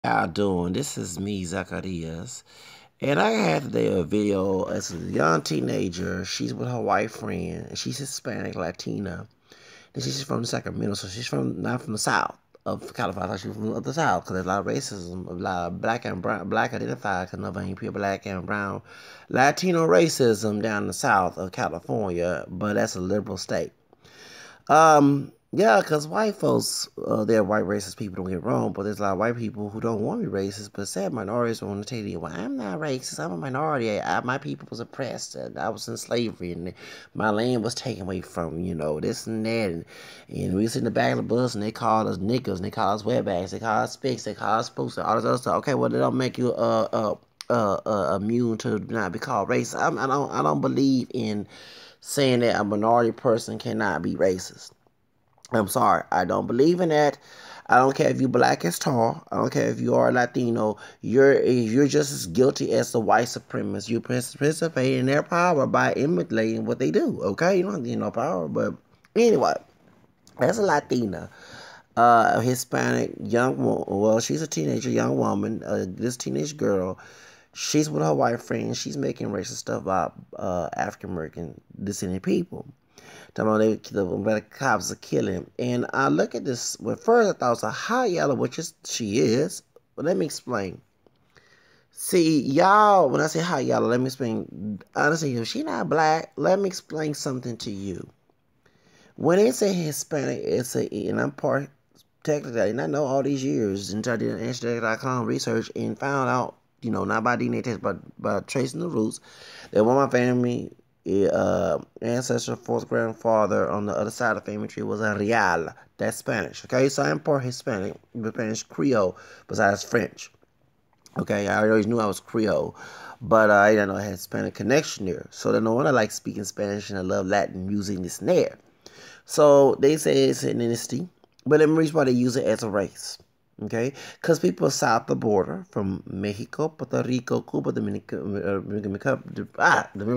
How y'all doing? This is me, Zacarias. And I had today a video as a young teenager. She's with her white friend, and she's Hispanic, Latina. And she's from Sacramento, so she's from not from the South of California. I thought she was from the South because there's a lot of racism, a lot of black and brown, black identified, because nobody ain't pure black and brown, Latino racism down in the South of California, but that's a liberal state. Yeah, because white folks, they're white racist people, don't get wrong, but there's a lot of white people who don't want to be racist, but sad minorities want to tell you, well, I'm not racist, I'm a minority, my people was oppressed, and I was in slavery, and my land was taken away from, this and that, and we was in the back of the bus, and they called us niggas, and they called us wetbacks, they called us spics, they called us spooks, and all this other stuff. Okay, well, they don't make you, immune to not be called racist. I don't believe in saying that a minority person cannot be racist. I'm sorry, I don't believe in that. I don't care if you're black as tall. I don't care if you are Latino. You're just as guilty as the white supremacists. You participate in their power by imitating what they do. Okay, you don't need no power, but anyway, as a Latina, a Hispanic young woman. Well, she's a teenager, young woman. This teenage girl. She's with her white friend. She's making racist stuff about African American descended people. Talking about the cops are killing. And I look at this, well, first I thought it was a hot yellow, which is, she is. But let me explain. See, y'all, when I say hot yellow, let me explain. Honestly, if she not black, let me explain something to you. When they say Hispanic, and I'm part, technically, and I know all these years, until I did an Instagram.com research and found out, not by DNA test, but by tracing the roots, that one of my family ancestor, fourth grandfather on the other side of the family tree was a Real. That's Spanish. Okay, so I'm part Hispanic, Spanish Creole, besides French. Okay, I always knew I was Creole, but I didn't know I had Hispanic connection there. So then no wonder I like speaking Spanish and I love Latin music and this and that. So they say it's an ethnicity, but let me reason why they use it as a race. Okay, because people south the border from Mexico, Puerto Rico, Cuba, Dominican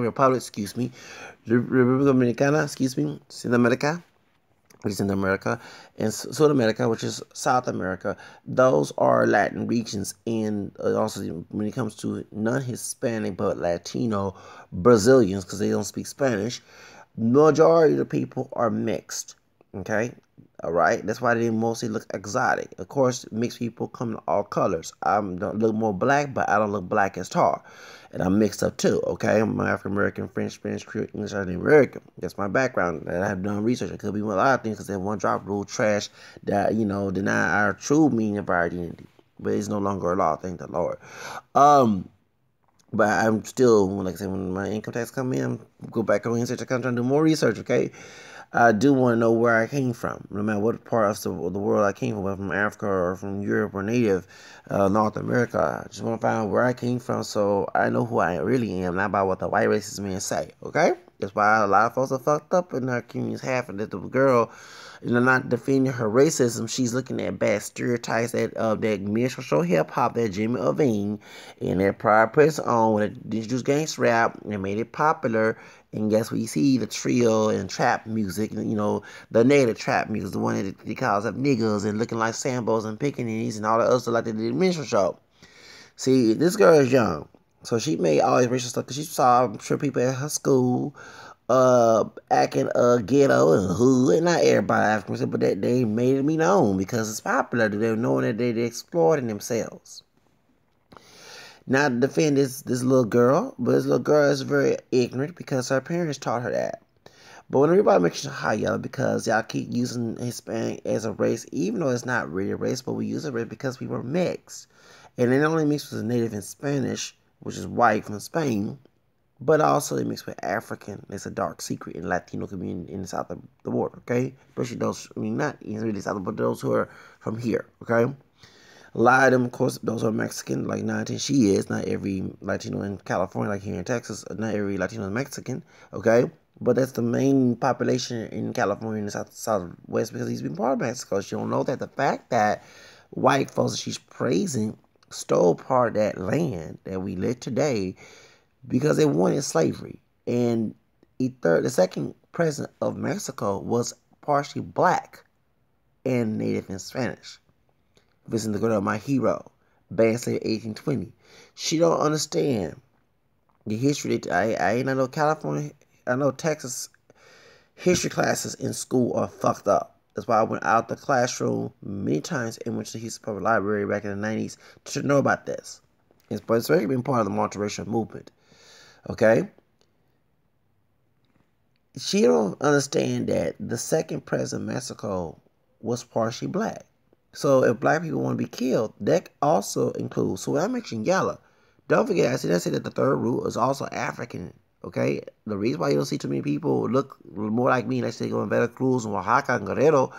Republic, excuse me, the Republic Dominicana, excuse me, South America, which is in America, and South America, which is South America. Those are Latin regions, and also when it comes to non-Hispanic but Latino Brazilians, because they don't speak Spanish, majority of the people are mixed. Okay, all right. That's why they mostly look exotic. Of course, mixed people come in all colors. I don't look more black, but I don't look black as tar, and I'm mixed up too. Okay, I'm African American, French, Spanish, Creole, English, and American. That's my background. I have done research. It could be a lot of things because that one drop rule trash that deny our true meaning of our identity. But it's no longer a law. Thank the Lord. Um, but I'm still, like I said, when my income tax come in, go back on research. I'm trying to do more research, okay? I do want to know where I came from, no matter what part of the world I came from, whether from Africa or from Europe or native North America. I just want to find out where I came from so I know who I really am, not about what the white racist men say, okay? That's why a lot of folks are fucked up in our communities, half of the girl, not defending her racism. She's looking at bad stereotypes that minstrel hip hop that Jimmy Iovine and that Pride Press on when it introduced gangsta rap and made it popular. And guess what you see? The trio and trap music, the native trap music, the one that they calls up niggas and looking like Sambos and Pickaninnies and all the other stuff like they did in the minstrel show. See, this girl is young. So she made all this racial stuff because she saw, I'm sure, people at her school acting ghetto and hood. Not everybody African, but they made it be known because it's popular. They're knowing that they're exploiting themselves. Not to defend this little girl, but this little girl is very ignorant because her parents taught her that. But when everybody mentions high yellow, because y'all keep using Hispanic as a race, even though it's not really a race, but we use it race because we were mixed. And it only mixed with native and Spanish, which is white from Spain, but also they mix with African. It's a dark secret in Latino community in the south of the border, okay? Especially those, not really south, but those who are from here, okay? A lot of them, of course, those are Mexican, like 19. She is. Not every Latino in California, like here in Texas, not every Latino is Mexican, okay? But that's the main population in California and the southwest because he's been part of Mexico. She don't know that the fact that white folks that she's praising stole part of that land that we live today because they wanted slavery. And the second president of Mexico was partially black and native and Spanish. Listen to go to my hero. banned slavery 1820. She don't understand the history. I know California, I know Texas history classes in school are fucked up. That's why I went out the classroom many times and went to the Houston Public Library back in the 90s to know about this. But it's very been part of the multiracial movement. Okay? She don't understand that the second president of Mexico was partially black. So if black people want to be killed, that also includes. So when I mentioned yellow, don't forget I said that the third root is also African. Okay, the reason why you don't see too many people look more like me, let's say go in Veracruz and Oaxaca and Guerrero,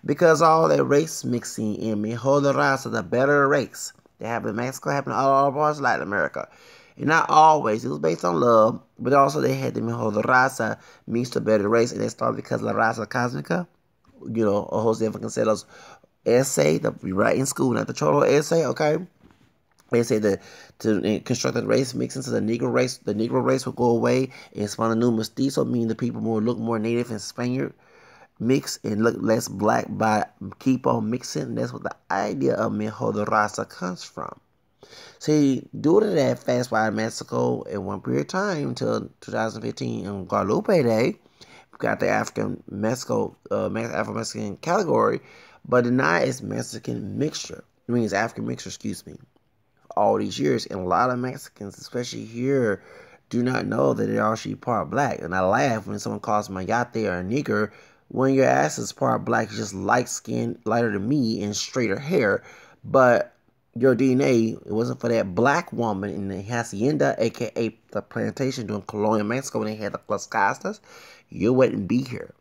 because all that race mixing in Mejor de Raza, the better race that happened in Mexico, happened in all parts of Latin America. And not always, it was based on love, but also they had the Mejor de Raza means the better race, and they started because of La Raza Cosmica, you know, Jose Vasconcelos' essay that we write in school, not the Cholo essay, okay? They say that to construct the race mix into the Negro race will go away and spawn a new mestizo, meaning the people will look more native and Spaniard mix and look less black, but keep on mixing. That's what the idea of Mejor de Raza comes from. See, due to that fast wide Mexico in one period of time until 2015 on Guadalupe Day, we got the Afro-Mexican category, but deny its Mexican mixture. I mean, it's African mixture, excuse me. All these years, and a lot of Mexicans, especially here, do not know that they're actually part black. And I laugh when someone calls me mayate or a nigger when your ass is part black, you're just light skinned, lighter than me, and straighter hair. But your DNA, it wasn't for that black woman in the hacienda, aka the plantation during colonial Mexico when they had the Las Castas, you wouldn't be here.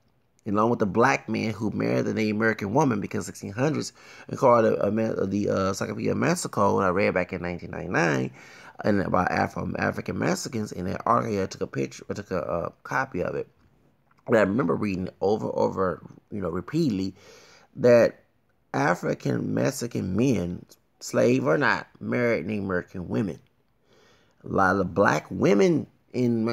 Along with the black man who married the Native American woman because 1600s and called the Encyclopedia of Mexico, and I read back in 1999 and about African Mexicans. In that article, I took a copy of it. And I remember reading over, repeatedly that African Mexican men, slave or not, married Native American women. A lot of the black women in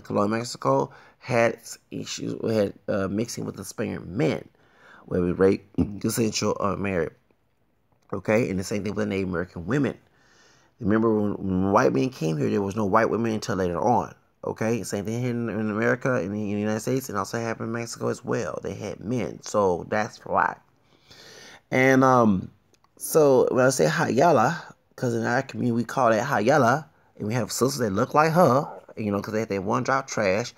colonial Mexico had issues with mixing with the Spaniard men, where we rape, consensual, or married. Okay, and the same thing with the Native American women. Remember when white men came here, there was no white women until later on. Okay, same thing here in America, in the United States, and also happened in Mexico as well. They had men, so that's why. And so when I say Hayala, because in our community we call that Hayala, and we have sisters that look like her, because they had that one drop trash.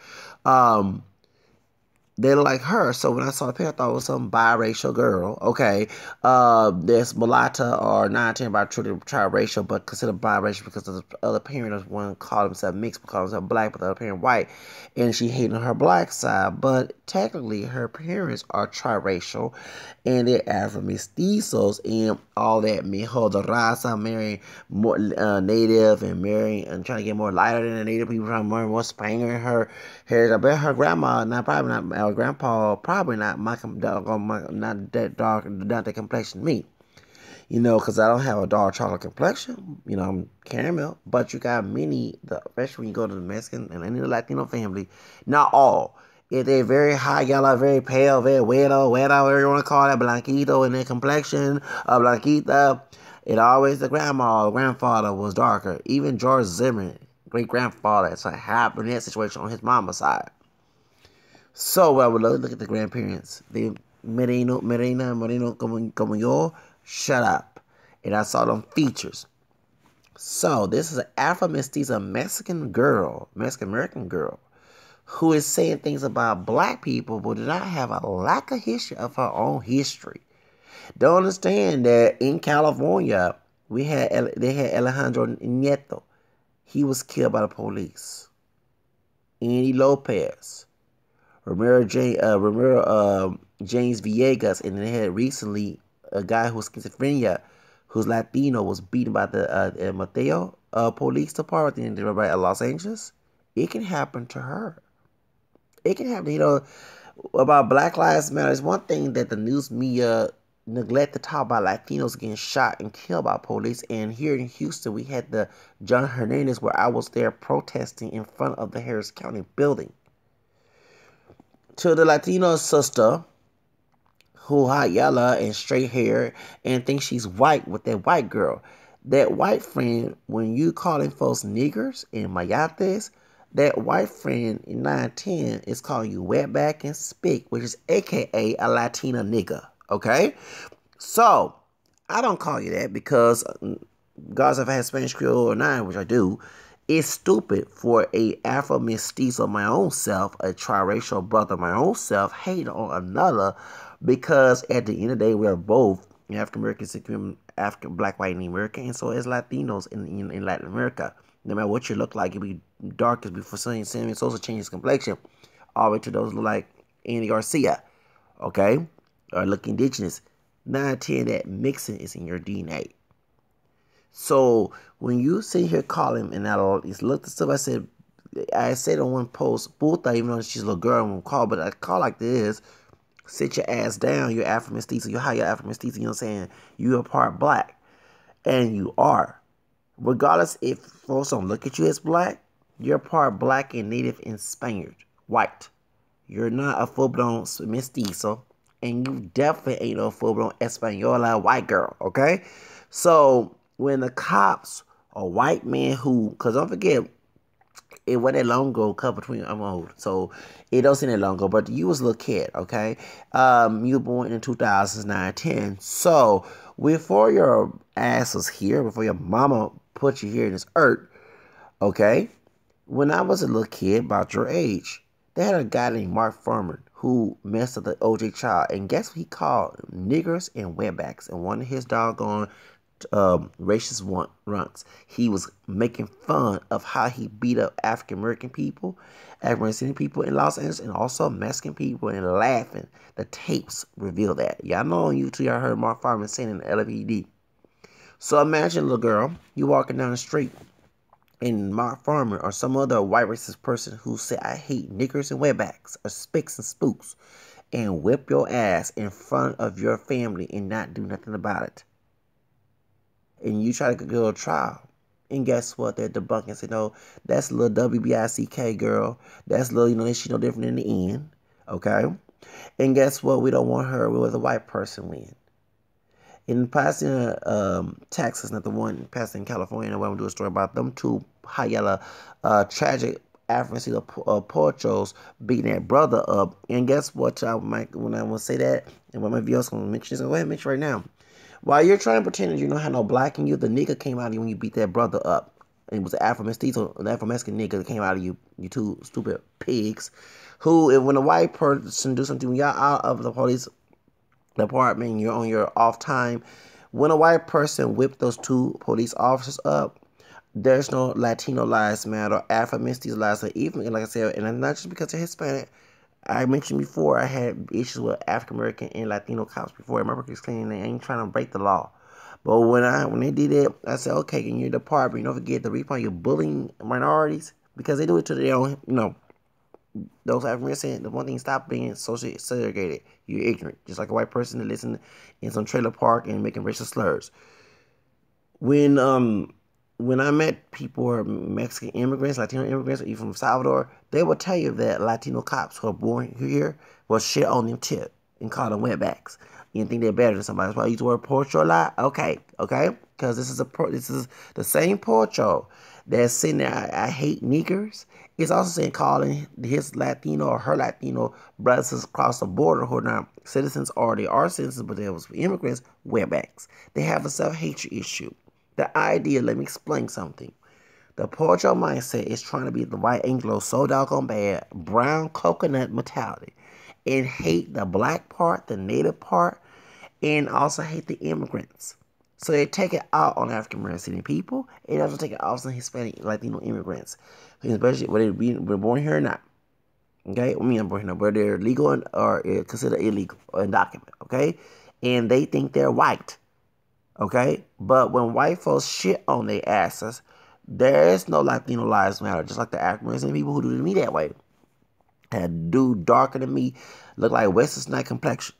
They look like her. So when I saw the picture, I thought it was some biracial girl. Okay. There's mulatto or non-10 by triracial, but considered biracial because the other parent was one called himself mixed, called himself black, but the other parent white. And she hated on her black side. But technically, her parents are triracial. And they're Afro-Mestizos and all that. Mejor de Raza, marrying more native and marrying and trying to get more lighter than the native people, trying to more Spaniard in her hair. I bet her grandma, our grandpa, probably not not that dark, not that complexion me. Because I don't have a dark chocolate complexion. I'm caramel. But you got many, especially when you go to the Mexican and any Latino family, not all. If they're very high yellow, very pale, very weirdo, whatever you want to call that, blanquito in their complexion, blanquita, it always the grandma or grandfather was darker. Even George Zimmerman, great-grandfather, so happened in that situation on his mama's side. So I would love to look at the grandparents. The Moreno como yo, shut up. And I saw them features. So this is an Afro-Mestiza Mexican American girl, who is saying things about black people but do not have a lack of history of her own history. Don't understand that in California, they had Alejandro Nieto. He was killed by the police. Andy Lopez. Romero James Villegas, and they had recently a guy who's schizophrenia, who's Latino, was beaten by the Mateo police department in Los Angeles. It can happen to her. It can happen, about Black Lives Matter. It's one thing that the news media neglect to talk about Latinos getting shot and killed by police. And here in Houston, we had the John Hernandez, where I was there protesting in front of the Harris County building. To the Latino sister who hot yellow and straight hair and thinks she's white with that white girl. That white friend, when you calling folks niggers and mayates, that white friend in 910 is calling you wetback and spick, which is aka a Latina nigga. Okay? So, I don't call you that because, regardless if I had Spanish Creole or not, which I do, it's stupid for a Afro-MESTIZA of my own self, a triracial brother of my own self, hate on another, because at the end of the day, we're both African Americans, African, Black, white, and American, and so as Latinos in Latin America. No matter what you look like, you be dark as before Sammy Sosa changes complexion, all the way to those look like Andy Garcia, okay, or look indigenous. 9-10, that mixing is in your DNA. So when you sit here calling, and I look the stuff I said on one post, Buta, even though she's a little girl, won't call, but I call like this: sit your ass down. You're Afro-MESTIZA. You're how you're Afro-MESTIZA. You know what I'm saying? You're a part black, and you are. Regardless if folks don't look at you as black, you're part black and native and Spaniard, white. You're not a full-blown mestizo, and you definitely ain't no full-blown Española white girl, okay? So when the cops, a white man who, because don't forget, it wasn't that long ago, I'm old, so it don't seem that long ago, but you was a little kid, okay? You were born in 2009, 10, so before your ass was here, before your mama put you here in this earth, okay? When I was a little kid, about your age, they had a guy named Mark Furman who messed up the OJ child, and guess what he called? Niggers and wetbacks, and one of his doggone racist runts. He was making fun of how he beat up African American people, African people in Los Angeles, and also Mexican people, and laughing. The tapes reveal that. Y'all know on YouTube, y'all heard Mark Furman saying in the LPD. So imagine, little girl, you walking down the street, and Mark Farmer or some other white racist person who say, I hate niggers and wetbacks or spicks and spooks, and whip your ass in front of your family and not do nothing about it. And you try to go to a trial. And guess what? They're debunking and say, no, that's a little WBICK girl. That's a little, she no different in the end. Okay? And guess what? We don't want her. We want the white person win. In Pasadena, Texas, not the one Pasadena, California, where I'm doing a story about them two Hayala tragic African Pochos beating that brother up. And guess what, y'all, when I want to say that, and when my viewers going to mention this, go ahead and mention right now. While you're trying to pretend that you don't have no black in you, the nigga came out of you when you beat that brother up. And it was an Afro-MESTIZA, an Afro-Mexican nigga that came out of you, you two stupid pigs, who, when a white person do something, when y'all out of the police department, you're on your off time, when a white person whipped those two police officers up, there's no Latino lives matter, Afro-MESTIZA lives matter, even, like I said, and not just because they're Hispanic. I mentioned before I had issues with African American and Latino cops before. My record is clean. They ain't trying to break the law. But when they did it, I said, okay, in your department, don't forget to refund your bullying minorities, because they do it to their own, those African Americans. The one thing, stop being socially segregated. You're ignorant, just like a white person that listen in some trailer park and making racial slurs. When I met people who are Mexican immigrants, Latino immigrants, or even from Salvador, they will tell you that Latino cops who are born here will shit on them tip and call them wetbacks. You think they're better than somebody. That's why I use the word porcho a lot. Okay, because this is the same porcho that's saying that I hate niggers. It's also saying calling his Latino or her Latino brothers across the border who are not citizens, or they are citizens but they was immigrants, wetbacks. They have a self-hatred issue. The idea, let me explain something. The Pocha mindset is trying to be the white Anglo so doggone bad, brown coconut mentality, and hate the black part, the native part, and also hate the immigrants. So they take it out on African American people, and also take it out on Hispanic, Latino immigrants, especially whether they're born here or not. Okay, I'm born here, not, whether they're legal or considered illegal or undocumented. Okay, and they think they're white. Okay, but when white folks shit on their asses, there is no Latino lives matter. Just like the African American people who do to me that way. Had a dude darker than me, looked like Wesley Snipes complexion,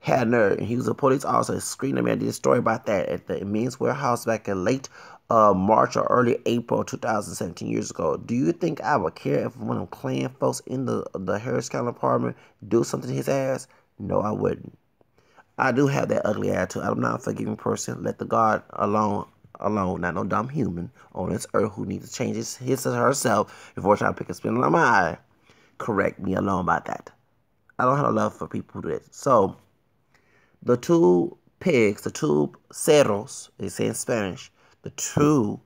had nerve, and he was a police officer. Screamed at me. I did a story about that at the Men's Warehouse back in late March or early April 2017, years ago. Do you think I would care if one of them Klan folks in the Harris County Department do something to his ass? No, I wouldn't. I do have that ugly attitude. I'm not a forgiving person. Let the God alone alone, not no dumb human on this earth who needs to change his or herself before trying to pick a spin on my eye. Correct me alone about that. I don't have no love for people who do that. So, the two pigs, the two cerros, they say in Spanish, the two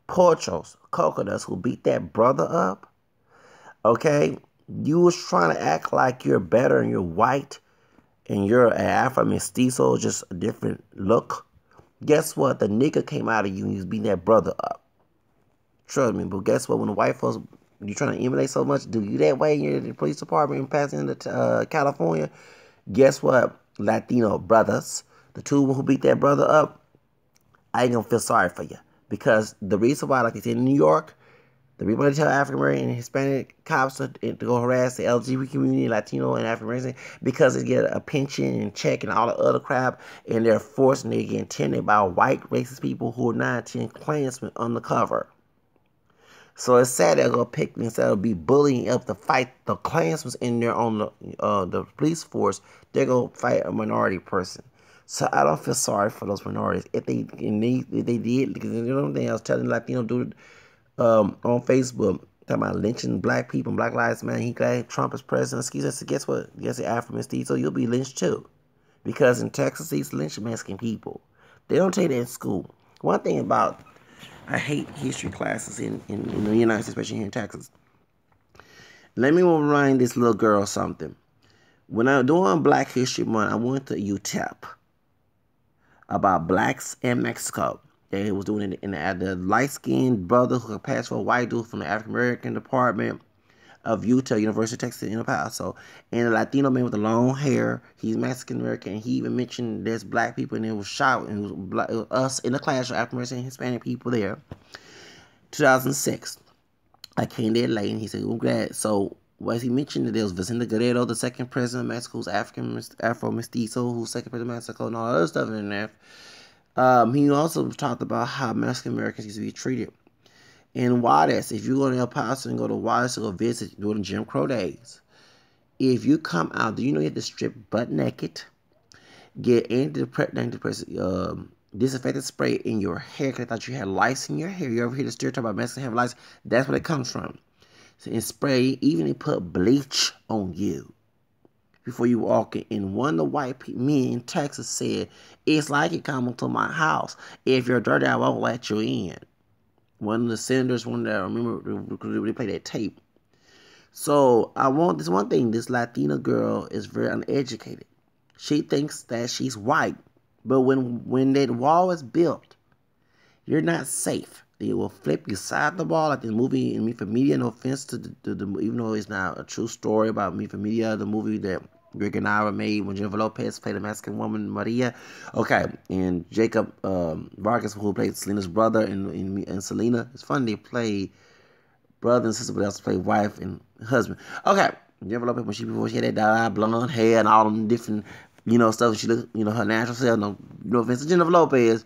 pochos, coconuts, who beat that brother up, okay? You was trying to act like you're better and you're white and you're an Afro-Mestizo, just a different look. Guess what? The nigga came out of you and you was beating that brother up. Trust me, but guess what? When the white folks, you're trying to emulate so much, do you that way, you're in the police department and passing into California, guess what? Latino brothers, the two who beat that brother up, I ain't gonna feel sorry for you. Because the reason why, like it's in New York, the reason why they tell African American and Hispanic cops to go harass the LGBT community, Latino and African American, because they get a pension and check and all the other crap, and they're forced and they get intended by white racist people who are 9-10 Klansmen undercover. So it's sad they'll go pick instead of be bullying up to fight the Klansmen in there on the police force. They're gonna fight a minority person. So I don't feel sorry for those minorities if they did, because you know what I was telling Latino dude on Facebook talking about lynching black people, Black Lives Matter. He glad Trump is president. Excuse us. Guess what? Guess the Afro-Mestizo, you'll be lynched too, because in Texas he's lynching Mexican people. They don't take that in school. One thing about I hate history classes in the United States, especially here in Texas. Let me remind this little girl something. When I was doing Black History Month, I went to UTEP about blacks in Mexico. They was doing it in the light-skinned brother who passed for a white dude from the African American department of Utah, University of Texas in El Paso, and a Latino man with the long hair. He's Mexican American. He even mentioned there's black people, and it was shouting. It was us in the class, African American and Hispanic people there. 2006, I came there late, and he said, "I'm glad." So, as he mentioned, there was Vicente Guerrero, the second president of Mexico, who's Afro-Mestizo, who's second president of Mexico, and all that other stuff in there. He also talked about how Mexican Americans used to be treated. In Juarez, if you go to El Paso and go to Juarez to go visit during Jim Crow days, if you come out, do you know you have to strip butt naked, get disinfectant spray in your hair because I thought you had lice in your hair. You ever hear the stereotype about Mexicans have lice? That's where it comes from. So, and spray, even they put bleach on you before you walk in. And one of the white men in Texas said, "It's like it coming to my house. If you're dirty, I won't let you in." One of the senators, I remember they played that tape. So I want this one thing. This Latina girl is very uneducated. She thinks that she's white, but when that wall is built, you're not safe. They will flip you side the wall, like the movie in Me for Media. No offense to the even though it's not a true story about Me for Media, the movie that Rick and Ira made when Jennifer Lopez played a Mexican woman, Maria. Okay, and Jacob Vargas, who played Selena's brother, and Selena. It's funny, they played brother and sister, but they also played wife and husband. Okay, Jennifer Lopez, before she had that dyed blonde hair and all them different, stuff, she looked, her natural self. No offense to Jennifer Lopez,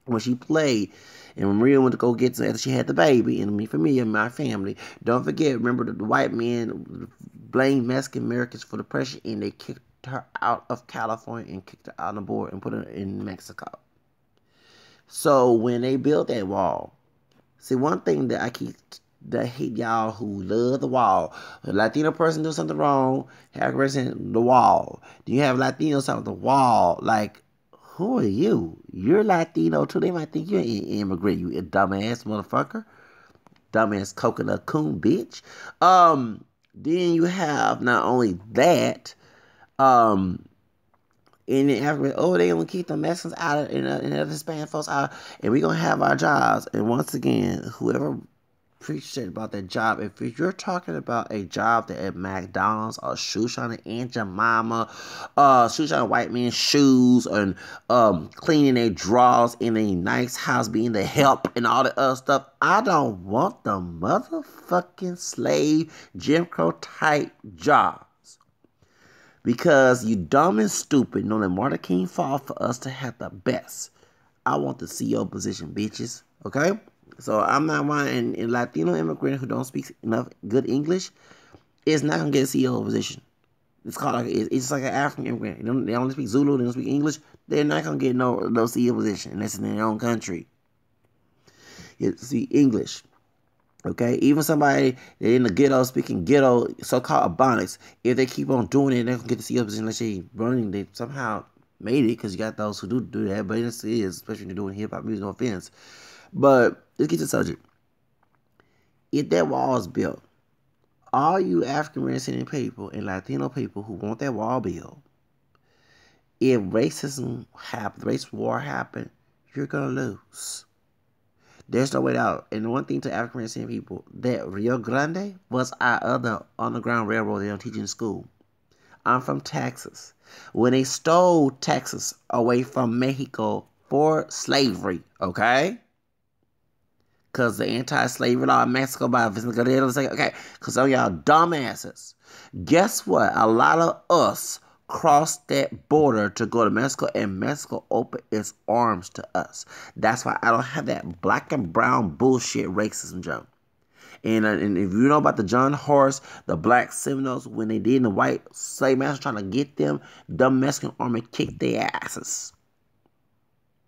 when she played. And when Maria went to go get to after she had the baby, and Me for Me and my family, don't forget, remember the white men blamed Mexican Americans for depression, and they kicked her out of California and kicked her out on the board and put her in Mexico. So when they built that wall, see, one thing that I hate y'all who love the wall. A Latino person do something wrong, have a person the wall. Do you have Latinos on the wall? Like, who are you? You're Latino too. They might think you're an immigrant, you dumbass motherfucker. Dumbass coconut coon bitch. Then you have not only that, in the Africa, they gonna keep the Mexicans out and the Hispanic folks out, and we gonna have our jobs. And once again, whoever preached about that job, if you're talking about a job that at McDonald's or shoe shining Aunt Jemima, shoe shining white men's shoes, and cleaning their drawers in a nice house, being the help and all the other stuff, I don't want the motherfucking slave Jim Crow type jobs. Because you dumb and stupid know that Martin King fought for us to have the best. I want the CEO position, bitches. Okay? So I'm not one, and Latino immigrant who don't speak enough good English is not gonna get a CEO position. It's just like an African immigrant. They only speak Zulu, they don't speak English. They're not gonna get no CEO position unless it's in their own country. see English. Okay, even somebody that in the ghetto speaking ghetto so-called Ebonics, if they keep on doing it, they're gonna get to see your position. Let's say running, they somehow made it because you got those who do that. But it is, especially when you're doing hip hop music. No offense, but let's get to the subject. If that wall is built, all you African American people and Latino people who want that wall built, if racism happens, race war happen, you're gonna lose. There's no way out. And one thing to African American people, that Rio Grande was our other underground railroad they don't teach in school. I'm from Texas. When they stole Texas away from Mexico for slavery, okay? Because the anti-slavery law in Mexico by Vicente Guerrero, okay, because some of y'all dumbasses. Guess what? A lot of us crossed that border to go to Mexico, and Mexico opened its arms to us. That's why I don't have that black and brown bullshit racism joke. And if you know about the John Horse, the black Seminoles, when they did the white slave masters trying to get them, the Mexican army kicked their asses.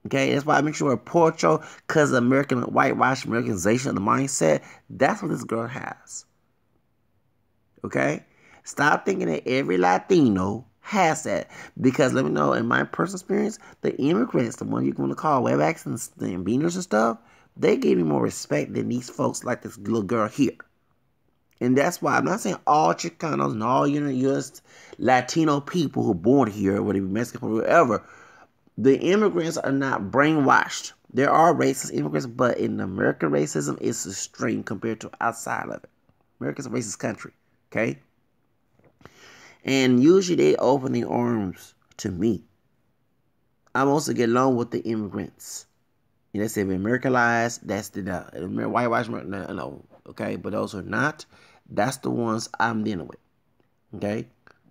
Okay, that's why I make sure Pocha, because of American whitewash, Americanization of the mindset, that's what this girl has. Okay? Stop thinking that every Latino has that. Because let me know, in my personal experience, the immigrants, the one you want to call webacks and beaners and stuff, they gave me more respect than these folks like this little girl here. And that's why I'm not saying all Chicanos and all U.S. Latino people who are born here, whether it be Mexican or whatever, the immigrants are not brainwashed. There are racist immigrants, but in American racism, it's extreme compared to outside of it. America's a racist country, okay? And usually they open their arms to me. I'm also get along with the immigrants. And they say if Americanized, that's the whitewash, no, okay? But those who are not, that's the ones I'm dealing with, okay?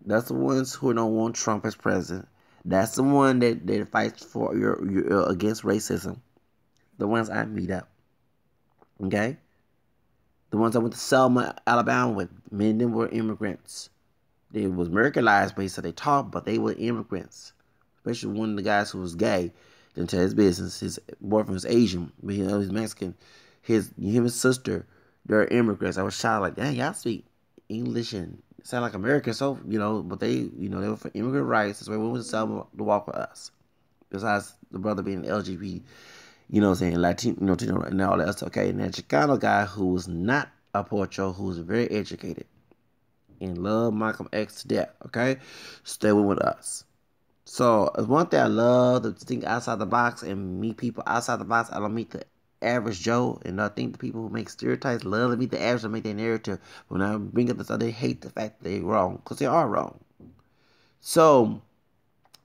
That's the ones who don't want Trump as president. That's the one that fights for your against racism. The ones I meet up. Okay? The ones I went to Selma, Alabama with. Many of them were immigrants. They was Americanized, but he said they taught, but they were immigrants. Especially one of the guys who was gay. Didn't tell his business. His boyfriend was Asian, but he's Mexican. Him and his sister, they're immigrants. I was shocked, like, dang, y'all speak English and sound like Americans, so, but they, they were for immigrant rights. That's why we went to Selma to walk with us. Besides the brother being LGBT, Latino, and all that stuff. Okay, and that Chicano guy who was not a Pocho, who was very educated and loved Malcolm X to death, okay, stay with us. So, one thing I love to think outside the box and meet people outside the box. I don't meet the average Joe, and I think the people who make stereotypes love to meet the average and make their narrative. When I bring up this, they hate the fact that they're wrong, because they are wrong. So,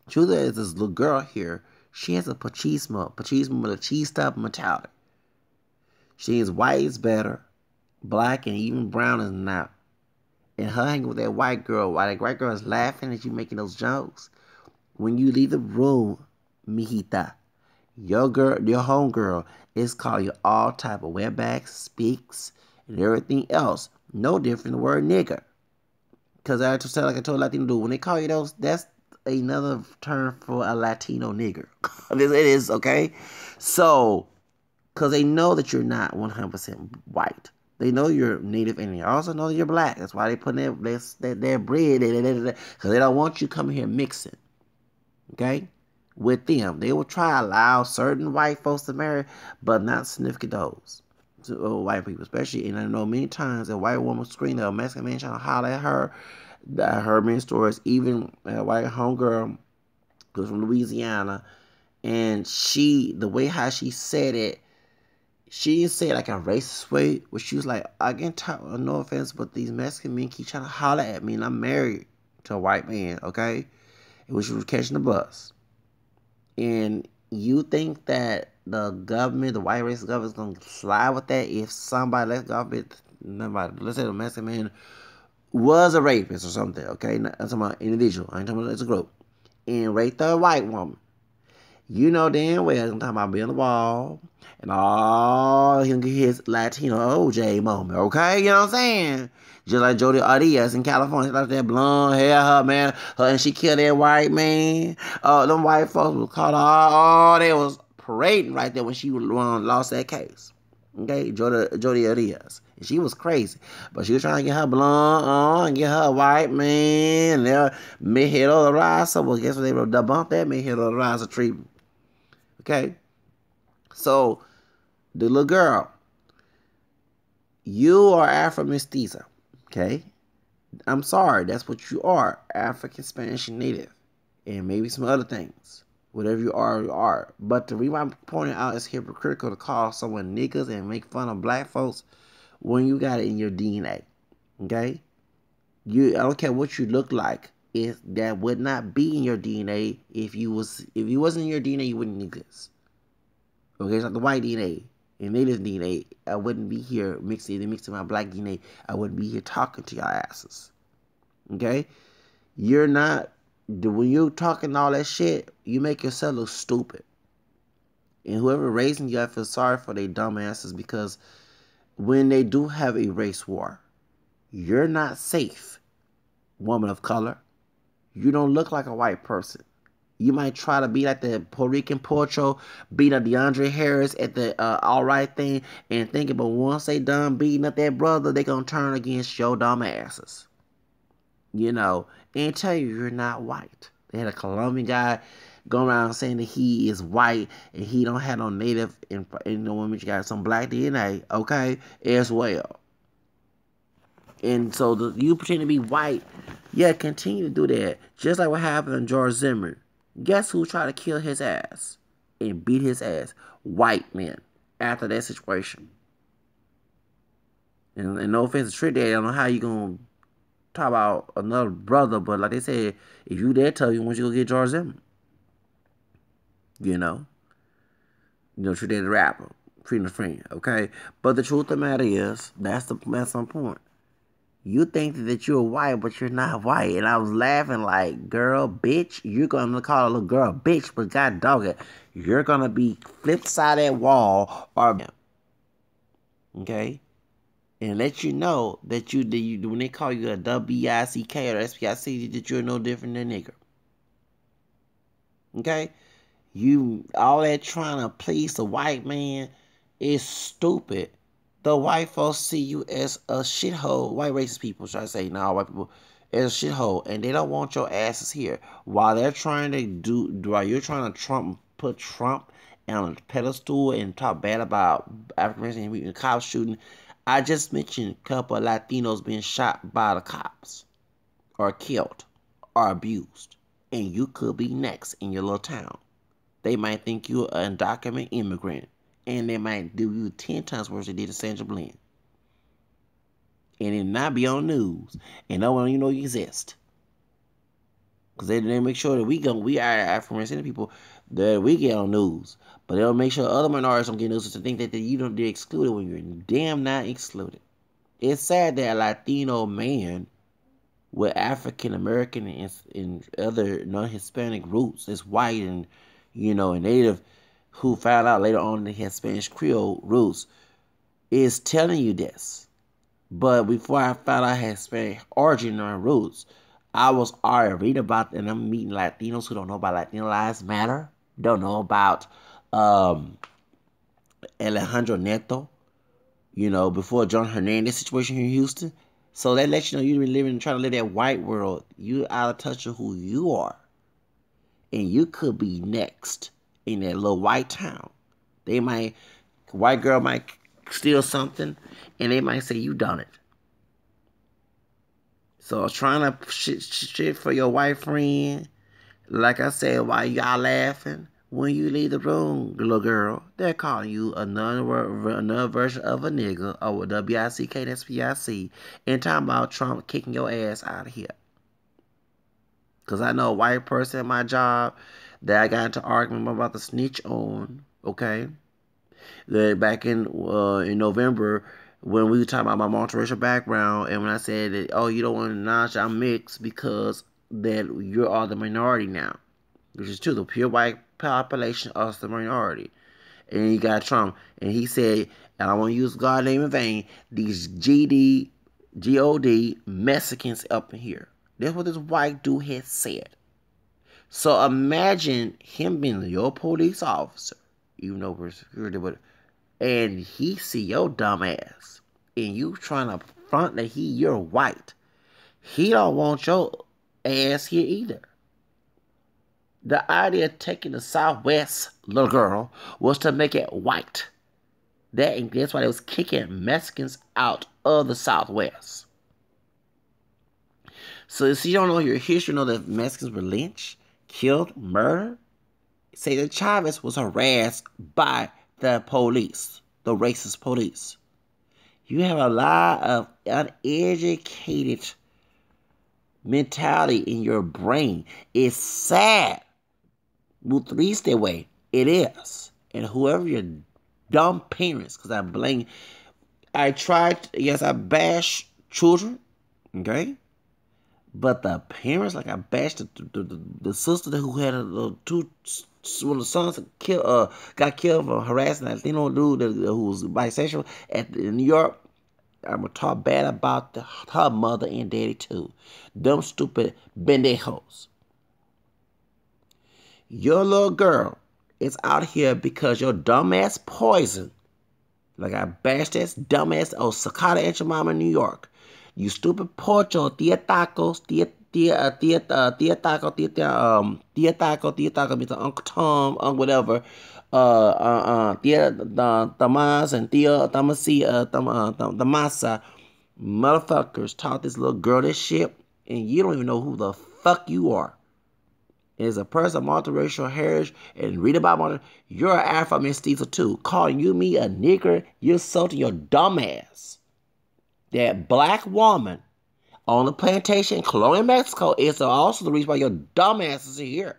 truth is, this little girl here, she has a machismo mentality. She is white is better, black and even brown is not. And her hanging with that white girl, while that white girl is laughing at you making those jokes, when you leave the room, mijita, your homegirl is calling you all type of wetbacks, speaks, and everything else. No different than the word nigger. Because I told Latino dude, when they call you those, that's another term for a Latino nigger. It is, okay? So, because they know that you're not 100% white. They know you're Native Indian. They also know that you're black. That's why they put their bread, because they don't want you coming here mixing. Okay? With them. They will try to allow certain white folks to marry, but not significant those. To white people, especially. And I know many times a white woman screamed at a Mexican man trying to holler at her. I heard many stories. Even a white homegirl was from Louisiana, and the way how she said it, she didn't say it like a racist way, where she was like, I can't talk, no offense, but these Mexican men keep trying to holler at me, and I'm married to a white man, okay? And when she was catching the bus. And you think that the government, the white racist government, is going to slide with that if somebody, let's say the Mexican man was a rapist or something, okay? I'm talking about individual. I ain't talking about it's a group. And raped a white woman. You know damn well I'm talking about being on the wall and all he'll get his Latino OJ moment, okay? You know what I'm saying? Just like Jody Arias in California, like that blonde hair, and she killed that white man. Them white folks was caught they was parading right there when she lost that case. Okay, Jodi Arias. She was crazy. But she was trying to get her blonde on and get her white man. They're Mejero de Raza. Well, guess what? They wrote debunk that Mejero de Raza treatment. Okay? So, the little girl, you are Afro-MESTIZA. Okay? I'm sorry, that's what you are. African, Spanish, and Native. And maybe some other things. Whatever you are, you are. But the reason I'm pointing out it's hypocritical to call someone niggas and make fun of black folks when you got it in your DNA. Okay? I don't care what you look like. That would not be in your DNA. If you wasn't in your DNA, you wouldn't exist. Okay, it's like the white DNA and native DNA. I wouldn't be here mixing in my black DNA. I wouldn't be here talking to y'all asses. Okay? You're not, when you're talking all that shit, you make yourself look stupid. And whoever raising you, I feel sorry for their dumb asses, because when they do have a race war, you're not safe, woman of color. You don't look like a white person. You might try to be like the Puerto Rican Pocha, beat up DeAndre Harris at the All Right thing, and thinking, but once they done beating up that brother, they gonna turn against your dumb asses. You know, and tell you you're not white. They had a Colombian guy going around saying that he is white and he don't have no native, and you know, women got some black DNA, okay, as well. And so you pretend to be white, yeah, continue to do that. Just like what happened to George Zimmerman. Guess who tried to kill his ass and beat his ass? White men. After that situation. And no offense to Trick Daddy, I don't know how you gonna talk about another brother, but like they said, if you dare tell you, why don't you go get George Zimmerman? You know, Trick Daddy the rapper, treating a friend, okay? But the truth of the matter is, that's my point. You think that you're white, but you're not white. And I was laughing like, girl, bitch, you're going to call a little girl bitch, but god dog it, you're going to be flipped side that wall, or, okay? And let you know that you when they call you a WICK or SPIC, that you're no different than a nigger. Okay? All that trying to please the white man is stupid. The white folks see you as a shithole. White racist people try to say, nah, white people as a shithole, and they don't want your asses here. While they're trying to while you're trying to put Trump on a pedestal and talk bad about African Americans and cops shooting. I just mentioned a couple of Latinos being shot by the cops, or killed, or abused, and you could be next in your little town. They might think you're an undocumented immigrant, and they might do you 10 times worse than they did to Sandra Bland. And it not be on news, and no one you know you exist. Because they make sure that we are African people, that we get on news. But they'll make sure other minorities don't get news to think that they're excluded when you're damn not excluded. It's sad that a Latino man with African American and other non-Hispanic roots is white and, and native, who found out later on that he had Spanish Creole roots, is telling you this. But before I found out I had Spanish origin or roots, I was already reading about, and I'm meeting Latinos who don't know about Latino Lives Matter, don't know about Alejandro Neto, before John Hernandez situation here in Houston. So that lets you know you've been trying to live that white world. You out of touch of who you are. And you could be next in that little white town. White girl might steal something, and they might say you done it. So trying to shit for your white friend, like I said, while y'all laughing, when you leave the room, little girl, they're calling you another version of a nigga, or WICK and SPIC, and talking about Trump kicking your ass out of here. Because I know a white person at my job that I got into argument about to snitch on, okay? That back in November, when we were talking about my multiracial background, and when I said that, oh, you don't want to acknowledge I'm mixed because that you're all the minority now. Which is true. The pure white population is the minority. And you got Trump. And he said, and I won't use God's name in vain, these GOD Mexicans up in here. That's what this white dude had said. So imagine him being your police officer, even though we're security, but and he see your dumb ass, and you trying to front that you're white. He don't want your ass here either. The idea of taking the Southwest little girl was to make it white. That's why they was kicking Mexicans out of the Southwest. So if you don't know your history, know that Mexicans were lynched, killed, murdered. Say that Chavez was harassed by the police, the racist police. You have a lot of uneducated mentality in your brain. It's sad. But at least that way, it is. And whoever your dumb parents, because I bash children, okay? But the parents, like I bashed the sister who had one of the sons got killed for harassing that Latino dude who was bisexual in New York. I'm gonna talk bad about her mother and daddy too. Them stupid pendejos. Your little girl is out here because your dumbass poison. Like I bashed that dumbass Sakata at your mama in New York. You stupid Pocha, Tia Tacos, Tia Taco, Mr. Uncle Tom, whatever. Tia Tamas and Tia Tamasi, Tamasa. Motherfuckers taught this little girl this shit, and you don't even know who the fuck you are. As a person of multiracial heritage and read about you're an Afro-MESTIZA too. Calling me a nigger, you're insulting your dumb ass. That black woman on the plantation in colonial Mexico is also the reason why your dumb ass is here.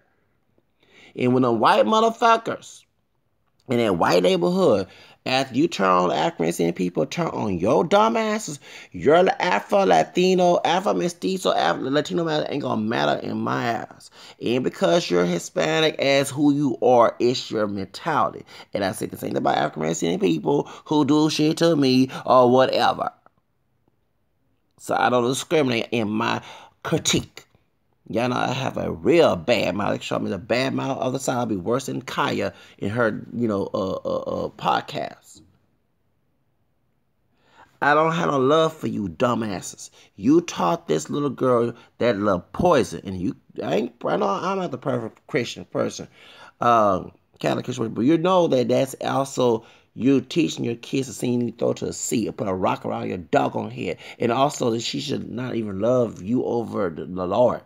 And when the white motherfuckers in that white neighborhood, after you turn on African people, turn on your dumb asses, your Afro-Latino, Afro-Mestizo, Latino matter ain't gonna matter in my ass. And because you're Hispanic as who you are, it's your mentality. And I say the same thing about African people who do shit to me or whatever. So I don't discriminate in my critique. Y'all know I have a real bad mouth. They show me the bad mouth of the side. I'll be worse than Kaya in her, podcast. I don't have no love for you dumbasses. You taught this little girl that little poison. And I know I'm not the perfect Christian person. Catholic Christian, but you know that's also you teaching your kids to sing you throw to a sea or put a rock around your doggone head. And also that she should not even love you over the Lord.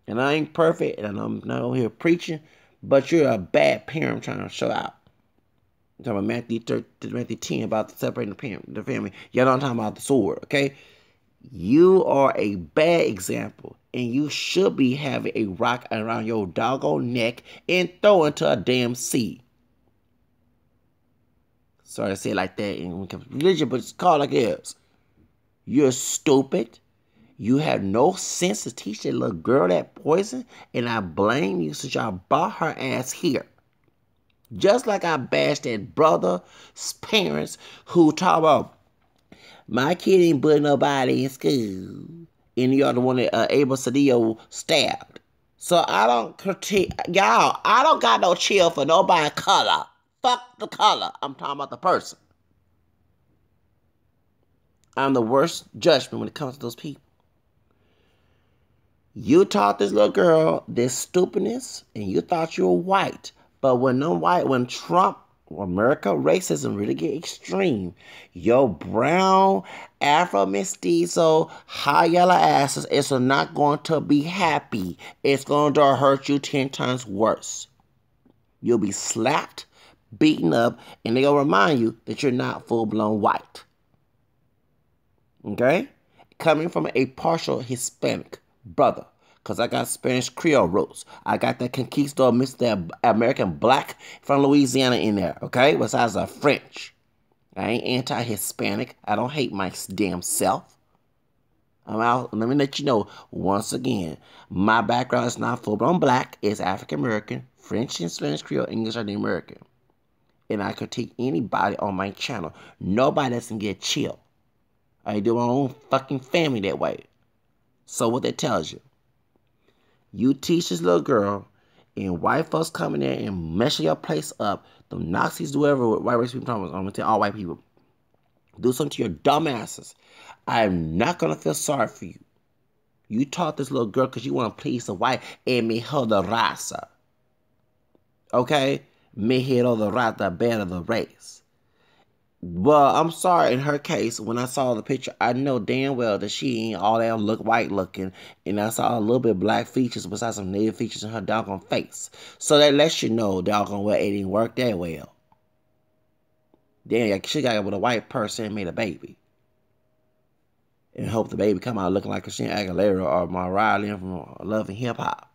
And I ain't perfect, and I'm not over here preaching, but you're a bad parent. I'm trying to show out. I'm talking about Matthew 10 about separating the family. Y'all know I'm talking about the sword, okay? You are a bad example, and you should be having a rock around your doggone neck and throw into a damn sea. Sorry to say it like that when it comes to religion, but it's called like it is. You're stupid. You have no sense to teach that little girl that poison, and I blame you since y'all brought her ass here. Just like I bashed that brother's parents who talk about, my kid ain't putting nobody in school, and you're the one that Abel Cedillo stabbed. So I don't critique, y'all, I don't got no chill for nobody color. Fuck the color. I'm talking about the person. I'm the worst judgment when it comes to those people. You taught this little girl this stupidness, and you thought you were white. But when Trump, America racism really get extreme, your brown, Afro-Mestizo, high yellow asses is not going to be happy. It's going to hurt you 10 times worse. You'll be slapped, beaten up, and they're going to remind you that you're not full-blown white. Okay? Coming from a partial Hispanic brother, because I got Spanish Creole roots. I got that conquistador, Mr. American black from Louisiana in there, okay? Besides the French. I ain't anti-Hispanic. I don't hate my damn self. I'm out. Let me let you know, once again, my background is not full-blown black. It's African-American, French and Spanish Creole, English, and American. And I critique anybody on my channel. Nobody doesn't get chill. I do my own fucking family that way. So what that tells you, you teach this little girl, and white folks coming there and messing your place up, the Nazis do whatever white race people talking about. I'm gonna tell all white people, do something to your dumb asses. I'm not gonna feel sorry for you. You taught this little girl because you want to please the white and me her the raza. Okay? Me her the raza better the race. Well, I'm sorry, in her case, when I saw the picture, I know damn well that she ain't all that look white looking, and I saw a little bit of black features besides some native features in her doggone face. So that lets you know doggone well it didn't work that well. Damn, she got with a white person and made a baby. And hope the baby come out looking like Christina Aguilera or Mariah Lynn from Love and Hip Hop.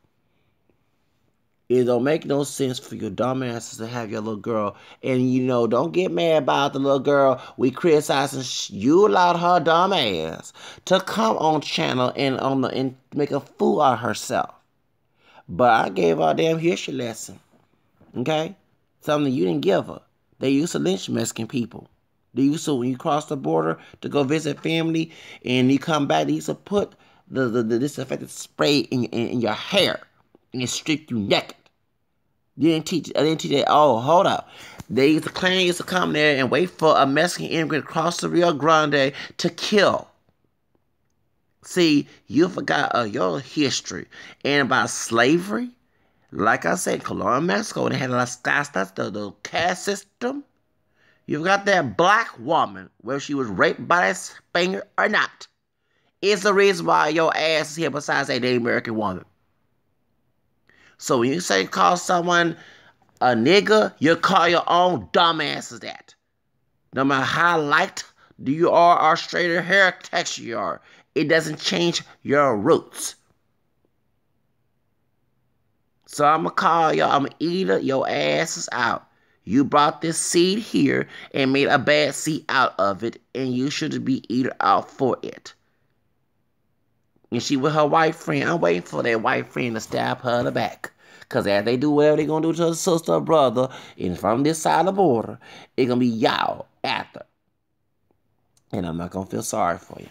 It don't make no sense for your dumbasses to have your little girl. And, you know, don't get mad about the little girl. We criticizing. You allowed her dumb ass to come on channel and make a fool out of herself. But I gave her a damn history lesson. Okay? Something you didn't give her. They used to lynch Mexican people. They used to, when you cross the border to go visit family and you come back, they used to put the disinfectant spray in your hair and strip you naked. I didn't teach that. Oh, hold up. The Klan used to come there and wait for a Mexican immigrant across the Rio Grande to kill. See, you forgot your history. And about slavery, like I said, Colonial Mexico, they had the caste system. You forgot that black woman, whether she was raped by that Spaniard or not, is the reason why your ass is here besides a Native American woman. So when you say call someone a nigger, you call your own dumbasses that. No matter how light you are or straighter hair texture you are, it doesn't change your roots. So I'm going to call y'all, I'm going to eat your asses out. You brought this seed here and made a bad seed out of it, and you should be eaten out for it. And she with her white friend. I'm waiting for that white friend to stab her in the back. Because as they do whatever they're going to do to her sister or brother, and from this side of the border, it's going to be y'all after. And I'm not going to feel sorry for you.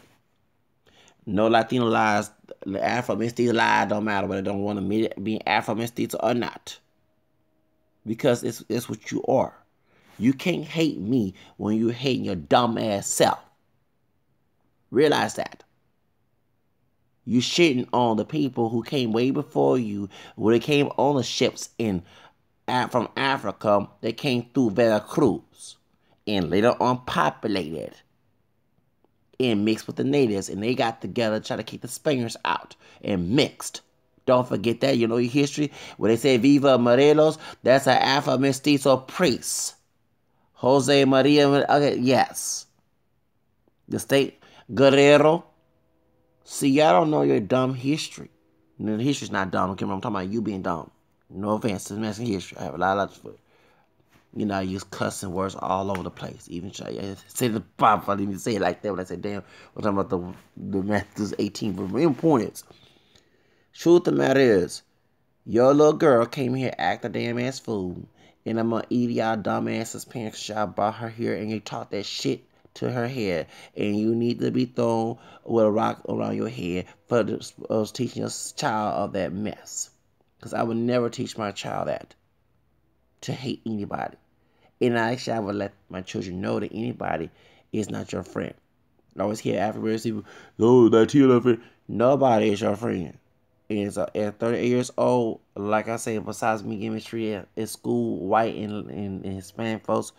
No Latino lies, Afro-MESTIZA lies don't matter whether they don't want to be Afro-MESTIZA or not. Because it's what you are. You can't hate me when you're hating your dumb ass self. Realize that. You shitting on the people who came way before you, when they came on the ships from Africa, they came through Veracruz and later on populated and mixed with the natives, and they got together to try to kick the Spaniards out and mixed. Don't forget that. You know your history. When they say Viva Morelos, that's an Afro-Mestizo priest. Jose Maria, okay, yes. The state Guerrero. See, y'all don't know your dumb history. The history's not dumb. Okay, I'm talking about you being dumb. No offense to Mexican history. I have a lot of, you know, I use cussing words all over the place. Even say the pop, I didn't even say it like that when I said, damn, we're talking about the Matthews 18 for points. Truth of the matter is, your little girl came here act a damn ass fool, and I'm gonna eat y'all dumb asses parents. Y'all brought her here and you taught that shit to her head, and you need to be thrown with a rock around your head for teaching your child of that mess. Because I would never teach my child that, to hate anybody. And I would let my children know that anybody is not your friend. I always hear African people, oh, that's your friend. Nobody is your friend. And so at 38 years old, like I said, besides me getting treated at school, white and Hispanic folks,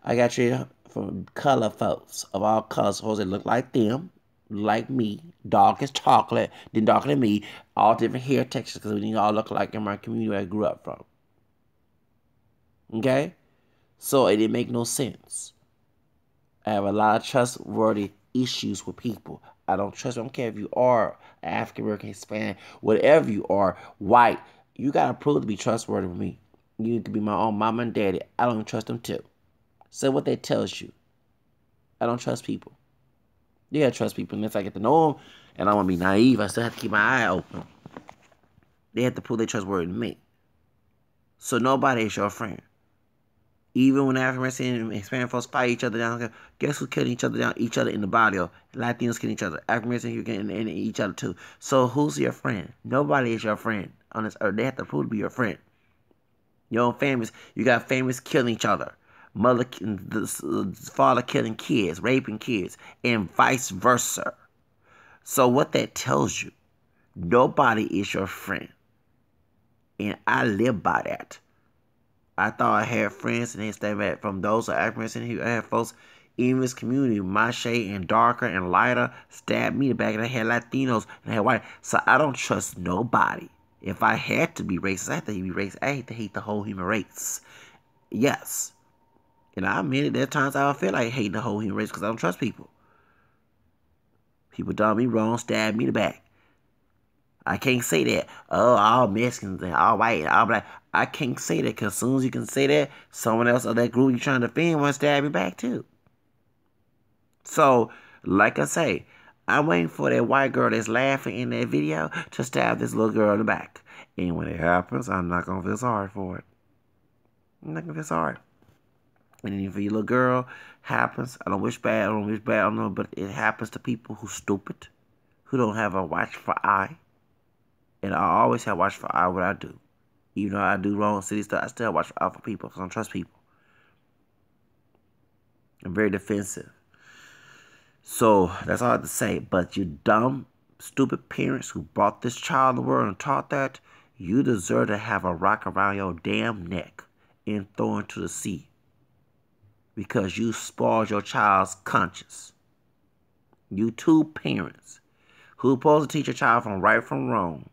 I got treated from color folks of all colors. Supposed to look like them, like me, dark as chocolate, then darker than me, all different hair textures because we didn't all look like in my community where I grew up from. Okay? So it didn't make no sense. I have a lot of trustworthy issues with people. I don't trust. I don't care if you are African American, Hispanic, whatever you are, white. You gotta prove to be trustworthy with me. You need to be my own mama and daddy. I don't even trust them too. Say what that tells you. I don't trust people. You gotta trust people, and if I get to know them, and I want to be naive, I still have to keep my eye open. They have to prove they trustworthy to me. So nobody is your friend. Even when African and Hispanic folks fight each other down, guess who's killing each other down? Each other in the barrio. Latinos killing each other. African you're getting each other too. So who's your friend? Nobody is your friend on this earth. They have to prove to be your friend. Your own families, you got families killing each other. Mother, father killing kids, raping kids, and vice versa. So what that tells you, nobody is your friend. And I live by that. I thought I had friends and they stayed back from those Africans in here. I had folks in this community, my shade and darker and lighter, stabbed me in the back, and I had Latinos and I had white. So I don't trust nobody. If I had to be racist, I had to be racist. I hate to hate the whole human race. Yes. And I admit it, there are times I feel like hating the whole human race because I don't trust people. People done me wrong, stabbed me in the back. I can't say that. Oh, all Mexicans and all white and all black. I can't say that because as soon as you can say that, someone else of that group you're trying to defend wants to stab you back too. So, like I say, I'm waiting for that white girl that's laughing in that video to stab this little girl in the back. And when it happens, I'm not going to feel sorry for it. I'm not going to feel sorry. And if your little girl happens, I don't wish bad, I don't know, but it happens to people who stupid, who don't have a watchful eye. And I always have watchful eye what I do. Even though I do wrong city stuff, I still watch out for people because I don't trust people. I'm very defensive. So that's all I have to say. But you dumb, stupid parents who brought this child in the world and taught that, you deserve to have a rock around your damn neck and throw into the sea. Because you spoiled your child's conscience. You two parents who supposed to teach your child from right from wrong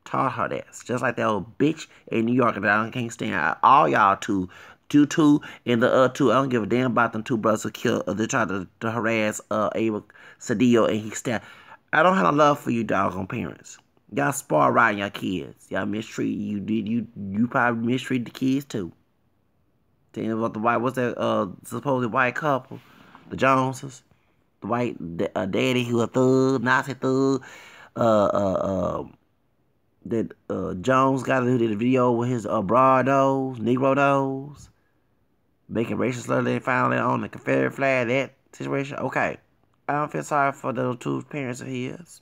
taught her that. Just like that old bitch in New York that I can't stand. All y'all two and the other two. I don't give a damn about them two brothers who killed. They tried to harass Abel Cedillo and he stabbed. I don't have no love for you doggone parents. Y'all spoil riding your kids. Y'all mistreat you probably mistreat the kids too. Tell about the white, what's that supposed white couple, the Joneses, the white daddy who a thug, Nazi thug, that Jones got to do the video with his broad nose, Negro nose, making racial slur. They found it on the Confederate flag. That situation, okay. I don't feel sorry for those two parents of his.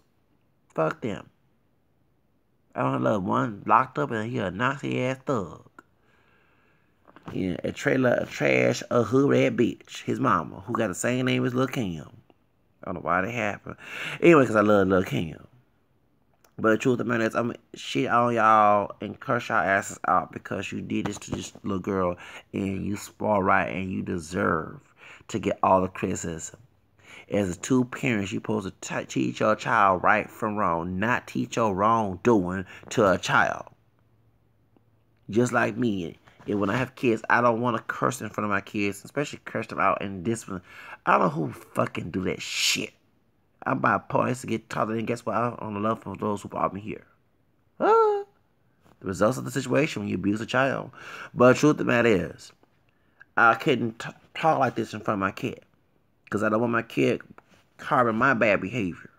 Fuck them. I don't love one locked up and he a Nazi ass thug. Yeah, a trash, a hood rat bitch. His mama, who got the same name as Lil' Kim. I don't know why that happened. Anyway, because I love Lil' Kim. But the truth of the matter is, I'm going to shit on y'all and curse y'all asses out because you did this to this little girl and you spoiled right and you deserve to get all the criticism. As two parents, you're supposed to teach your child right from wrong, not teach your wrongdoing to a child. Just like me. And when I have kids, I don't want to curse in front of my kids, especially curse them out and discipline. I don't know who fucking do that shit. I'm by points to get taller, and guess what? I'm on the love for those who brought me here. The results of the situation when you abuse a child. But the truth of the matter is, I couldn't talk like this in front of my kid. Because I don't want my kid harboring my bad behavior.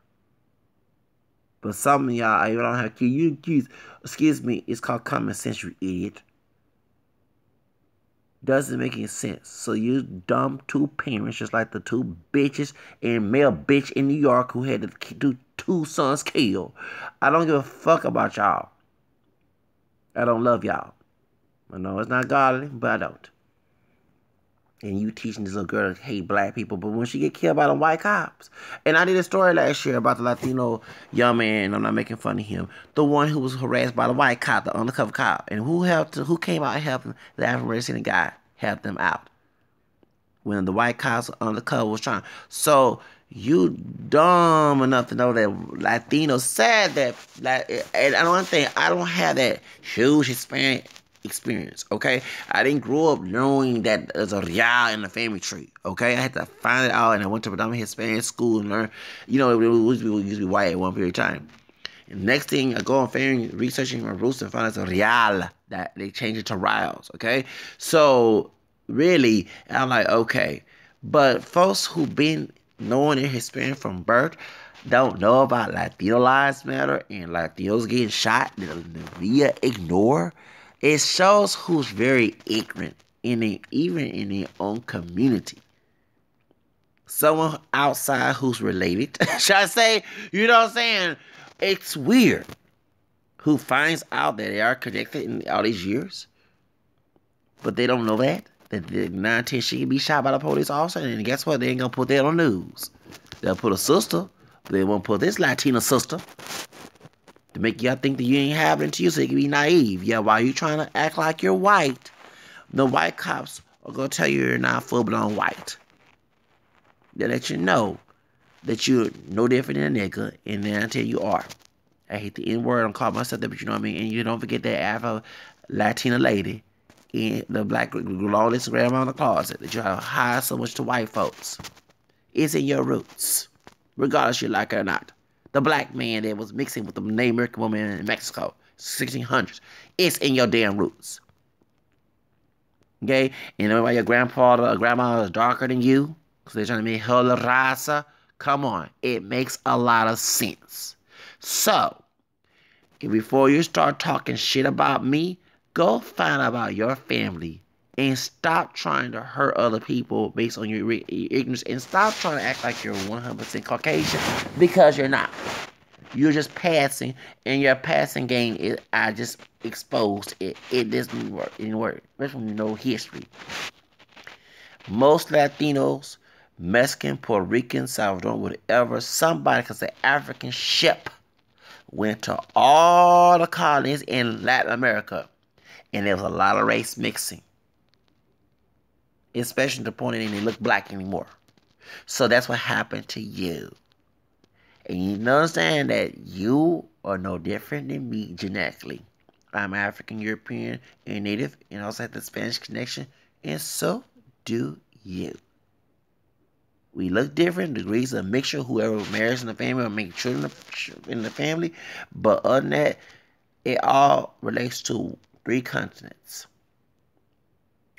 But some of y'all, you don't have kids. You kids, excuse me, it's called common sense, you idiot. Doesn't make any sense. So you dumb two parents, just like the two bitches and male bitch in New York who had to do two sons killed. I don't give a fuck about y'all. I don't love y'all. I know it's not godly, but I don't. And you teaching this little girl to hate black people, but when she get killed by the white cops. And I did a story last year about the Latino young man, I'm not making fun of him, the one who was harassed by the white cop, the undercover cop. And who came out and helped him? The African-American guy helped them out. When the white cops undercover was trying. So you dumb enough to know that Latinos said that, and one thing, I don't have that huge Hispanic experience, okay? I didn't grow up knowing that there's a real in the family tree, okay? I had to find it out, and I went to predominantly Hispanic school and learn, you know, it used to be white at one period of time. And next thing, I go on family researching my roots and find it's a real, that they changed it to riles, okay? So, really, I'm like, okay. But folks who been knowing they're Hispanic from birth don't know about Latino lives matter and Latinos getting shot that the media ignore. It shows who's very ignorant even in their own community. Someone outside who's related, should I say, you know what I'm saying? It's weird. Who finds out that they are connected in all these years. But they don't know that. That 9-10 she can be shot by the police officer, and guess what? They ain't gonna put that on the news. They'll put a sister, but they won't put this Latina sister to make y'all think that you ain't happening to you, so you can be naive. Yeah, while you trying to act like you're white, the white cops are gonna tell you you're not full-blown white. They let you know that you're no different than a nigga, and then until you are. I hate the N-word. I'm calling myself that, but you know what I mean? And you don't forget that Afro-Latina lady in the black lawless grandma in the closet that you have hide so much to white folks. It's in your roots, regardless you like it or not. The black man that was mixing with the Native American woman in Mexico, 1600s. It's in your damn roots. Okay? And why your grandfather or grandma is darker than you, because they're trying to make her la raza. Come on. It makes a lot of sense. So, before you start talking shit about me, go find out about your family and stop trying to hurt other people based on your ignorance, and stop trying to act like you're 100% Caucasian, because you're not. You're just passing, and your passing game is, I just exposed it. It doesn't work. It didn't work. Especially when you know history. Most Latinos, Mexican, Puerto Rican, Salvadoran, whatever, somebody, because the African ship went to all the colonies in Latin America, and there was a lot of race mixing, especially to the point that they didn't look black anymore. So that's what happened to you. And you understand that you are no different than me genetically. I'm African, European, and Native, and also have the Spanish connection, and so do you. We look different, degrees of mixture, whoever marries in the family or makes children in the family. But other than that, it all relates to 3 continents.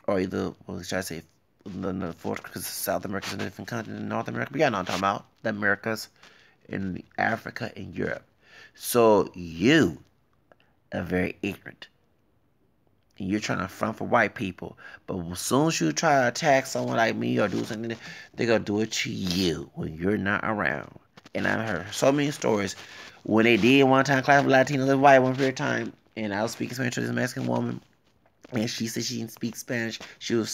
Or either, well, should I say, the fourth, because South America is a different continent than North America. But yeah, no, I'm talking about the Americas, in Africa, and Europe. So you are very ignorant. And you're trying to front for white people. But as soon as you try to attack someone like me or do something, they're going to do it to you when you're not around. And I've heard so many stories when they did one time classify Latinos as white one period of time. And I was speaking Spanish to this Mexican woman. And she said she didn't speak Spanish. She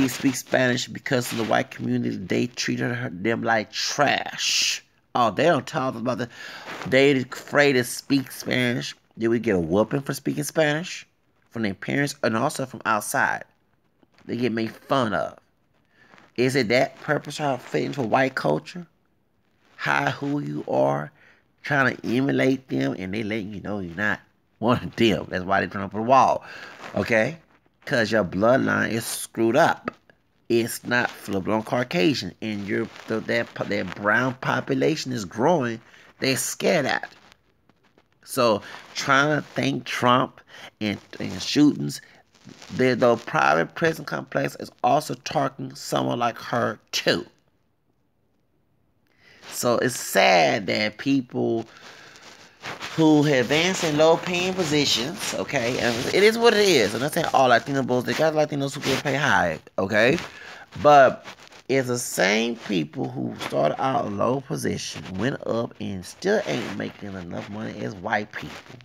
speaks Spanish because of the white community. They treated them like trash. Oh, they don't talk about the. They afraid to speak Spanish. They would get a whooping for speaking Spanish from their parents and also from outside. They get made fun of. Is it that purpose how to fit into white culture? Hide who you are, trying to emulate them, and they letting you know you're not one of them. That's why they put up a wall. Okay? Because your bloodline is screwed up. It's not flipped on Caucasian. And that brown population is growing. They're scared at. So, trying to thank Trump and shootings, the private prison complex is also targeting someone like her, too. So, it's sad that people who advance in low-paying positions, okay, and it is what it is. I'm not saying all Latinos, they got Latinos who get paid high, okay, but it's the same people who started out in low position, went up, and still ain't making enough money as white people.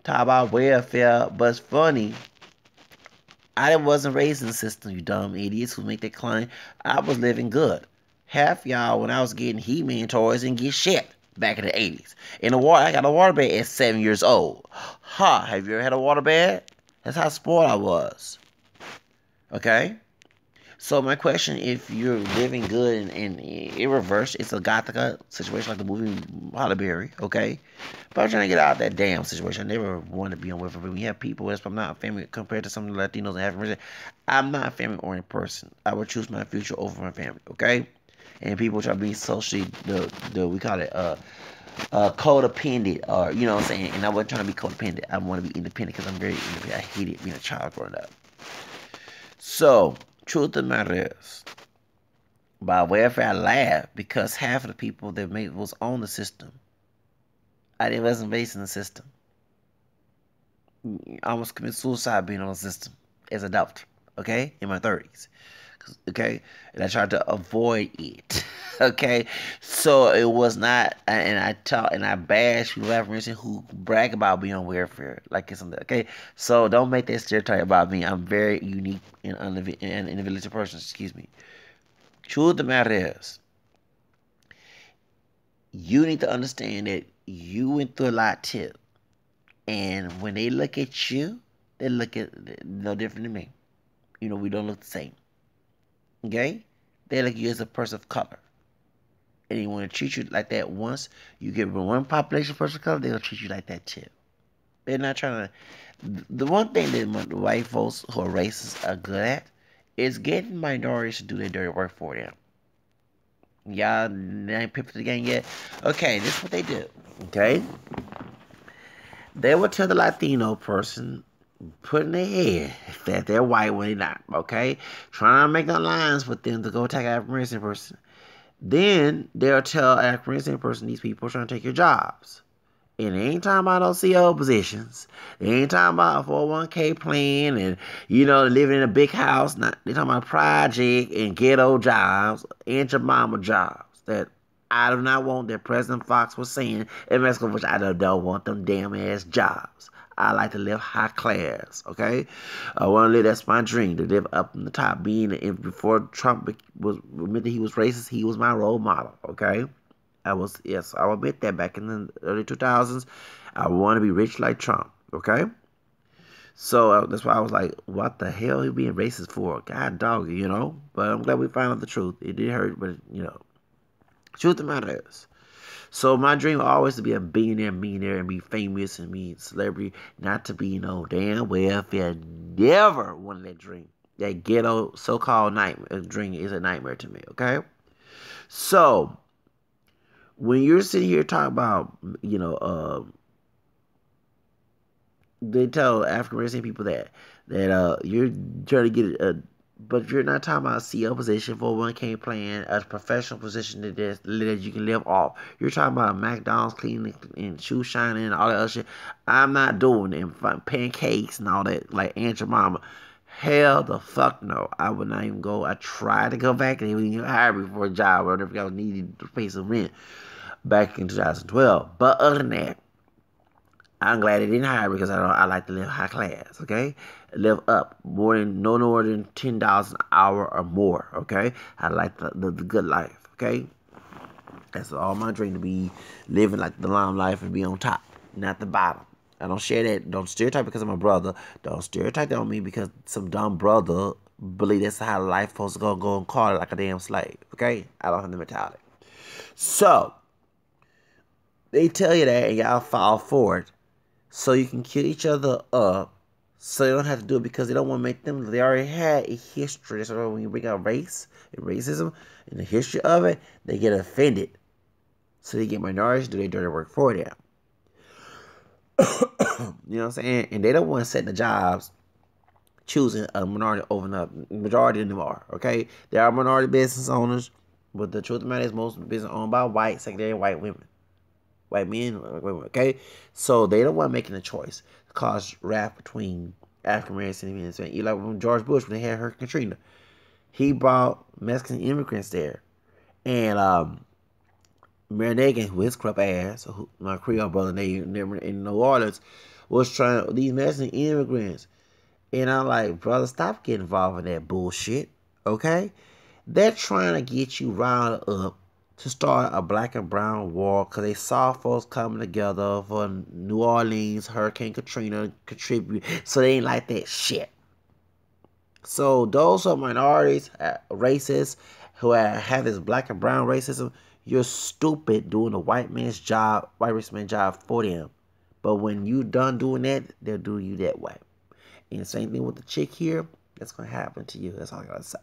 Talk about welfare, but it's funny. I wasn't raised in the system, you dumb idiots who make that claim. I was living good. Half y'all, when I was getting He-Man toys, didn't get shit back in the 80s. I got a waterbed at 7 years old. Have you ever had a waterbed? That's how spoiled I was. Okay? So my question, if you're living good and in reverse, it's a Gothica situation like the movie Halle Berry, okay? But I'm trying to get out of that damn situation. I never wanted to be on welfare. But when you have people, I'm not a family compared to some of the Latinos and Africans. I'm not a family-oriented person. I would choose my future over my family, okay? And people try to be socially, we call it codependent, or, you know what I'm saying? And I wasn't trying to be codependent. I want to be independent because I'm very independent. I hated being a child growing up. So, truth of the matter is, by welfare, I laugh because half of the people that was on the system, I wasn't based in the system. I almost committed suicide being on the system as an adult, okay, in my 30s. Okay, and I tried to avoid it. Okay, so it was not, and I taught and I bash people who brag about being on welfare, like it's something. Okay, so don't make that stereotype about me. I'm very unique and an individual person. Excuse me. Truth of the matter is, you need to understand that you went through a lot too, and when they look at you, they look at no different than me. You know, we don't look the same. Okay, they look at you as a person of color. And they want to treat you like that once you get one population person of color, they'll treat you like that too. They're not trying to. The one thing that the white folks who are racist are good at is getting minorities to do their dirty work for them. Y'all ain't picked the game yet? Okay, this is what they do. Okay? They will tell the Latino person, put in their head that they're white when they're not. Okay? Trying to make the lines for them to go attack an African American person. Then they'll tell African American person these people are trying to take your jobs. And they ain't talking about those CEO positions. They ain't talking about a 401k plan and, living in a big house. They talking about project and ghetto jobs and your mama jobs that I do not want, that President Fox was saying in Mexico, which I don't want them damn ass jobs. I like to live high class, okay? I want to live, that's my dream, to live up in the top. Before Trump admitted he was racist, he was my role model, okay? I'll admit that back in the early 2000s, I want to be rich like Trump, okay? So that's why I was like, what the hell are you being racist for? God dog, But I'm glad we found out the truth. It did hurt, but, truth of the matter is. So my dream always to be a billionaire, millionaire, and be famous and be a celebrity, not to be no damn welfare. Never wanted that dream. That ghetto so-called nightmare dream is a nightmare to me, okay? So when you're sitting here talking about, they tell African American people that you're trying to get but you're not talking about a CEO position, 401k plan, a professional position that you can live off. You're talking about a McDonald's cleaning and shoe shining and all that other shit. I'm not doing it. And pancakes and all that, like Aunt your mama. Hell the fuck no. I would not even go. I tried to go back and they wouldn't even hire me for a job. I never got needed to pay some rent back in 2012. But other than that, I'm glad they didn't hire me because I like to live high class, okay? Live up no more than $10 an hour or more, okay? I like the good life, okay? That's all my dream, to be living like the lime life and be on top, not the bottom. I don't share that. Don't stereotype because I'm a brother. Don't stereotype that on me because some dumb brother believe that's how life supposed to go and call it like a damn slave, okay? I don't have the mentality. So, they tell you that and y'all fall for it. So you can kill each other up, so they don't have to do it because they don't want to make them. They already had a history. So when you bring out race and racism and the history of it, they get offended. So they get minorities to do their dirty work for them. You know what I'm saying? And they don't want to set the jobs choosing a minority over the majority anymore. Okay, there are minority business owners, but the truth of the matter is most business owned by white, secondary white women. White men, okay? So they don't want making a choice to cause wrath between African Americans and like when George Bush, when they had Hurricane Katrina, he brought Mexican immigrants there. And Mayor Nagin, who is corrupt ass, my Creole brother in New Orleans, was trying these Mexican immigrants. And I'm like, brother, stop getting involved in that bullshit, okay? They're trying to get you riled up to start a black and brown war because they saw folks coming together for New Orleans, Hurricane Katrina contribute. So they ain't like that shit. So those are minorities, racists, who have this black and brown racism. You're stupid doing the white man's job, white racist man's job for them. But when you done doing that, they'll do you that way. And the same thing with the chick here. That's going to happen to you. That's all I got to say.